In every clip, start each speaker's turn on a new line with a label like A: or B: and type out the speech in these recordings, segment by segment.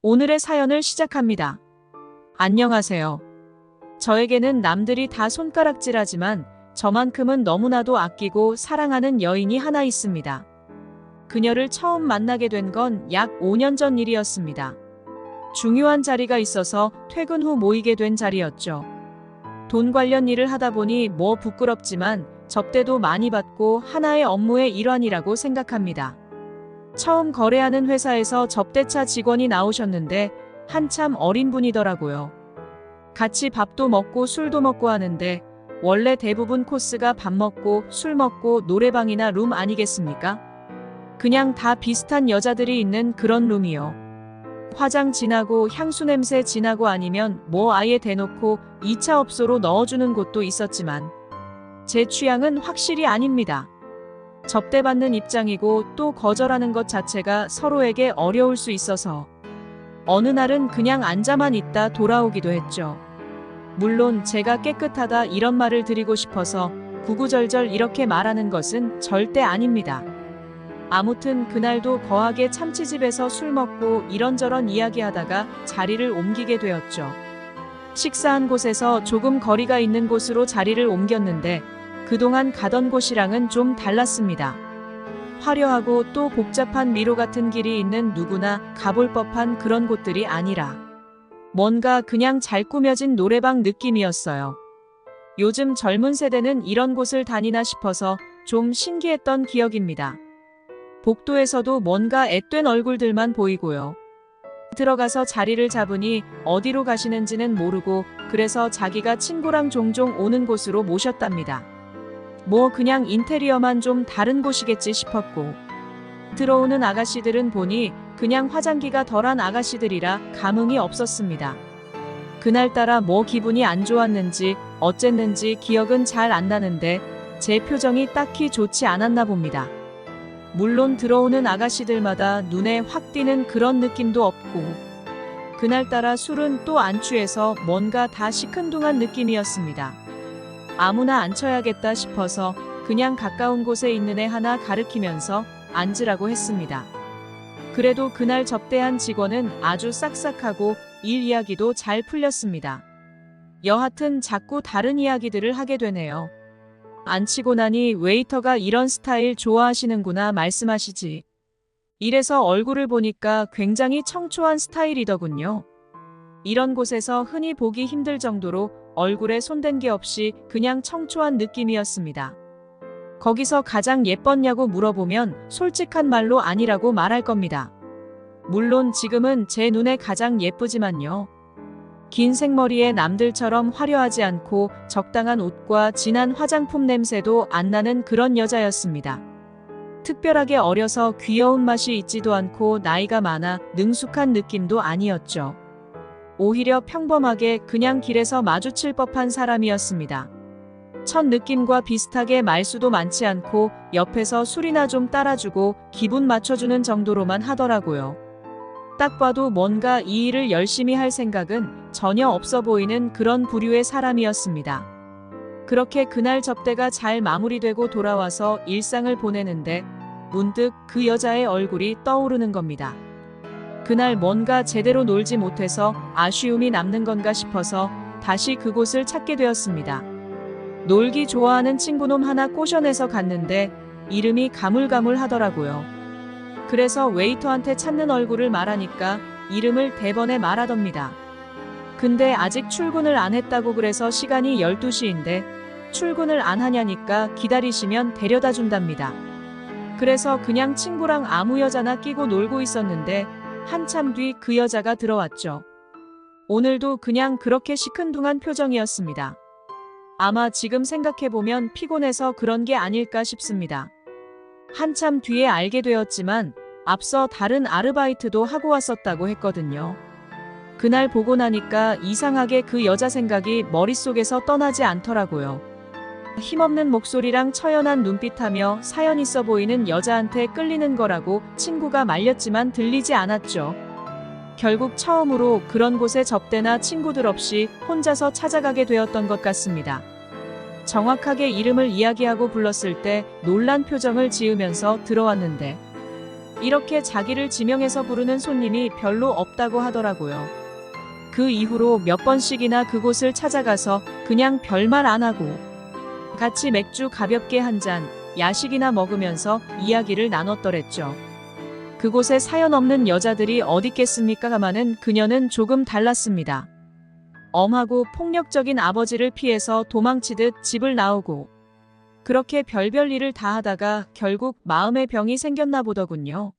A: 오늘의 사연을 시작합니다. 안녕하세요. 저에게는 남들이 다 손가락질하지만 저만큼은 너무나도 아끼고 사랑하는 여인이 하나 있습니다. 그녀를 처음 만나게 된 건 약 5년 전 일이었습니다. 중요한 자리가 있어서 퇴근 후 모이게 된 자리였죠. 돈 관련 일을 하다 보니 뭐 부끄럽지만 접대도 많이 받고 하나의 업무의 일환이라고 생각합니다. 처음 거래하는 회사에서 접대차 직원이 나오셨는데 한참 어린 분이더라고요. 같이 밥도 먹고 술도 먹고 하는데 원래 대부분 코스가 밥 먹고 술 먹고 노래방이나 룸 아니겠습니까? 그냥 다 비슷한 여자들이 있는 그런 룸이요. 화장 진하고 향수 냄새 진하고 아니면 뭐 아예 대놓고 2차 업소로 넣어주는 곳도 있었지만 제 취향은 확실히 아닙니다. 접대받는 입장이고 또 거절하는 것 자체가 서로에게 어려울 수 있어서 어느 날은 그냥 앉아만 있다 돌아오기도 했죠. 물론 제가 깨끗하다 이런 말을 드리고 싶어서 구구절절 이렇게 말하는 것은 절대 아닙니다. 아무튼 그날도 거하게 참치집에서 술 먹고 이런저런 이야기하다가 자리를 옮기게 되었죠. 식사한 곳에서 조금 거리가 있는 곳으로 자리를 옮겼는데 그동안 가던 곳이랑은 좀 달랐습니다. 화려하고 또 복잡한 미로 같은 길이 있는 누구나 가볼 법한 그런 곳들이 아니라 뭔가 그냥 잘 꾸며진 노래방 느낌이었어요. 요즘 젊은 세대는 이런 곳을 다니나 싶어서 좀 신기했던 기억입니다. 복도에서도 뭔가 앳된 얼굴들만 보이고요. 들어가서 자리를 잡으니 어디로 가시는지는 모르고 그래서 자기가 친구랑 종종 오는 곳으로 모셨답니다. 뭐 그냥 인테리어만 좀 다른 곳이겠지 싶었고 들어오는 아가씨들은 보니 그냥 화장기가 덜한 아가씨들이라 감흥이 없었습니다. 그날따라 뭐 기분이 안 좋았는지 어쨌는지 기억은 잘 안 나는데 제 표정이 딱히 좋지 않았나 봅니다. 물론 들어오는 아가씨들마다 눈에 확 띄는 그런 느낌도 없고 그날따라 술은 또 안 취해서 뭔가 다 시큰둥한 느낌이었습니다. 아무나 앉혀야겠다 싶어서 그냥 가까운 곳에 있는 애 하나 가르치면서 앉으라고 했습니다. 그래도 그날 접대한 직원은 아주 싹싹하고 일 이야기도 잘 풀렸습니다. 여하튼 자꾸 다른 이야기들을 하게 되네요. 앉히고 나니 웨이터가 이런 스타일 좋아하시는구나 말씀하시지. 이래서 얼굴을 보니까 굉장히 청초한 스타일이더군요. 이런 곳에서 흔히 보기 힘들 정도로 얼굴에 손댄 게 없이 그냥 청초한 느낌이었습니다. 거기서 가장 예뻤냐고 물어보면 솔직한 말로 아니라고 말할 겁니다. 물론 지금은 제 눈에 가장 예쁘지만요. 긴 생머리에 남들처럼 화려하지 않고 적당한 옷과 진한 화장품 냄새도 안 나는 그런 여자였습니다. 특별하게 어려서 귀여운 맛이 있지도 않고 나이가 많아 능숙한 느낌도 아니었죠. 오히려 평범하게 그냥 길에서 마주칠 법한 사람이었습니다. 첫 느낌과 비슷하게 말수도 많지 않고 옆에서 술이나 좀 따라주고 기분 맞춰주는 정도로만 하더라고요. 딱 봐도 뭔가 이 일을 열심히 할 생각은 전혀 없어 보이는 그런 부류의 사람이었습니다. 그렇게 그날 접대가 잘 마무리되고 돌아와서 일상을 보내는데 문득 그 여자의 얼굴이 떠오르는 겁니다. 그날 뭔가 제대로 놀지 못해서 아쉬움이 남는 건가 싶어서 다시 그곳을 찾게 되었습니다. 놀기 좋아하는 친구놈 하나 꼬셔내서 갔는데 이름이 가물가물하더라고요. 그래서 웨이터한테 찾는 얼굴을 말하니까 이름을 대번에 말하답니다. 근데 아직 출근을 안 했다고 그래서 시간이 12시인데 출근을 안 하냐니까 기다리시면 데려다 준답니다. 그래서 그냥 친구랑 아무 여자나 끼고 놀고 있었는데 한참 뒤 그 여자가 들어왔죠. 오늘도 그냥 그렇게 시큰둥한 표정이었습니다. 아마 지금 생각해보면 피곤해서 그런 게 아닐까 싶습니다. 한참 뒤에 알게 되었지만 앞서 다른 아르바이트도 하고 왔었다고 했거든요. 그날 보고 나니까 이상하게 그 여자 생각이 머릿속에서 떠나지 않더라고요. 힘없는 목소리랑 처연한 눈빛하며 사연 있어 보이는 여자한테 끌리는 거라고 친구가 말렸지만 들리지 않았죠. 결국 처음으로 그런 곳에 접대나 친구들 없이 혼자서 찾아가게 되었던 것 같습니다. 정확하게 이름을 이야기하고 불렀을 때 놀란 표정을 지으면서 들어왔는데 이렇게 자기를 지명해서 부르는 손님이 별로 없다고 하더라고요. 그 이후로 몇 번씩이나 그곳을 찾아가서 그냥 별말 안 하고 같이 맥주 가볍게 한 잔, 야식이나 먹으면서 이야기를 나눴더랬죠. 그곳에 사연 없는 여자들이 어딨겠습니까가마는 그녀는 조금 달랐습니다. 엄하고 폭력적인 아버지를 피해서 도망치듯 집을 나오고 그렇게 별별 일을 다 하다가 결국 마음의 병이 생겼나 보더군요.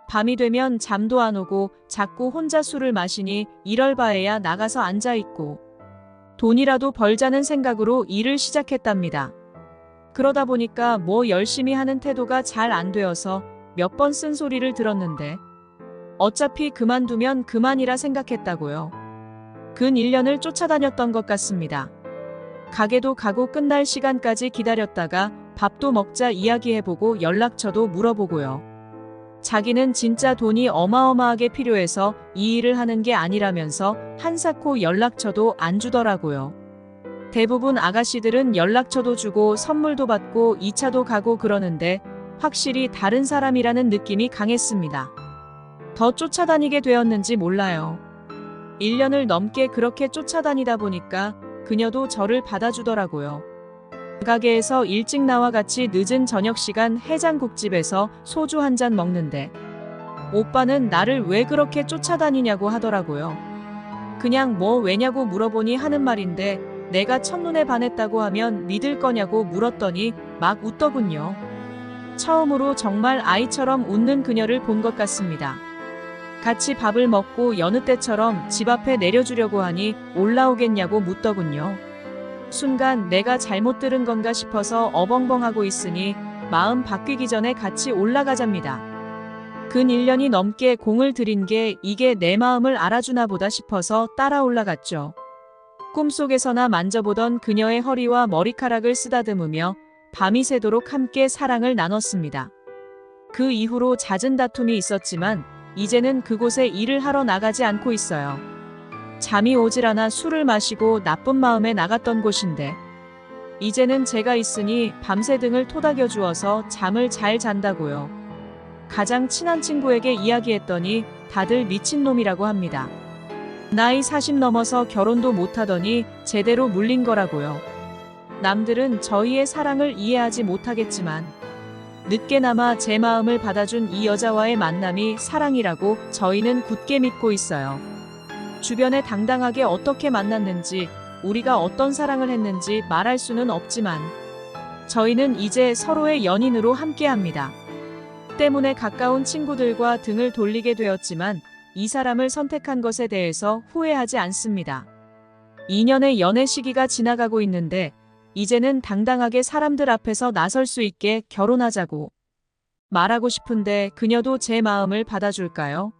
A: 밤이 되면 잠도 안 오고 자꾸 혼자 술을 마시니 이럴 바에야 나가서 앉아있고 돈이라도 벌자는 생각으로 일을 시작했답니다. 그러다 보니까 뭐 열심히 하는 태도가 잘 안 되어서 몇 번 쓴소리를 들었는데 어차피 그만두면 그만이라 생각했다고요. 근 1년을 쫓아다녔던 것 같습니다. 가게도 가고 끝날 시간까지 기다렸다가 밥도 먹자 이야기해보고 연락처도 물어보고요. 자기는 진짜 돈이 어마어마하게 필요해서 이 일을 하는 게 아니라면서 한사코 연락처도 안 주더라고요. 대부분 아가씨들은 연락처도 주고 선물도 받고 2차도 가고 그러는데 확실히 다른 사람이라는 느낌이 강했습니다. 더 쫓아다니게 되었는지 몰라요. 1년을 넘게 그렇게 쫓아다니다 보니까 그녀도 저를 받아주더라고요. 가게에서 일찍 나와 같이 늦은 저녁 시간 해장국집에서 소주 한 잔 먹는데 오빠는 나를 왜 그렇게 쫓아다니냐고 하더라고요. 그냥 뭐 왜냐고 물어보니 하는 말인데 내가 첫눈에 반했다고 하면 믿을 거냐고 물었더니 막 웃더군요. 처음으로 정말 아이처럼 웃는 그녀를 본 것 같습니다. 같이 밥을 먹고 여느 때처럼 집 앞에 내려주려고 하니 올라오겠냐고 묻더군요. 순간 내가 잘못 들은 건가 싶어서 어벙벙하고 있으니 마음 바뀌기 전에 같이 올라가잡니다. 근 1년이 넘게 공을 들인 게 이게 내 마음을 알아주나 보다 싶어서 따라 올라갔죠. 꿈속에서나 만져보던 그녀의 허리와 머리카락을 쓰다듬으며 밤이 새도록 함께 사랑을 나눴습니다. 그 이후로 잦은 다툼이 있었지만 이제는 그곳에 일을 하러 나가지 않고 있어요. 잠이 오질 않아 술을 마시고 나쁜 마음에 나갔던 곳인데 이제는 제가 있으니 밤새 등을 토닥여 주어서 잠을 잘 잔다고요. 가장 친한 친구에게 이야기했더니 다들 미친놈이라고 합니다. 나이 40 넘어서 결혼도 못하더니 제대로 물린 거라고요. 남들은 저희의 사랑을 이해하지 못하겠지만 늦게나마 제 마음을 받아준 이 여자와의 만남이 사랑이라고 저희는 굳게 믿고 있어요. 주변에 당당하게 어떻게 만났는지 우리가 어떤 사랑을 했는지 말할 수는 없지만 저희는 이제 서로의 연인으로 함께합니다. 때문에 가까운 친구들과 등을 돌리게 되었지만 이 사람을 선택한 것에 대해서 후회하지 않습니다. 2년의 연애 시기가 지나가고 있는데 이제는 당당하게 사람들 앞에서 나설 수 있게 결혼하자고 말하고 싶은데 그녀도 제 마음을 받아줄까요?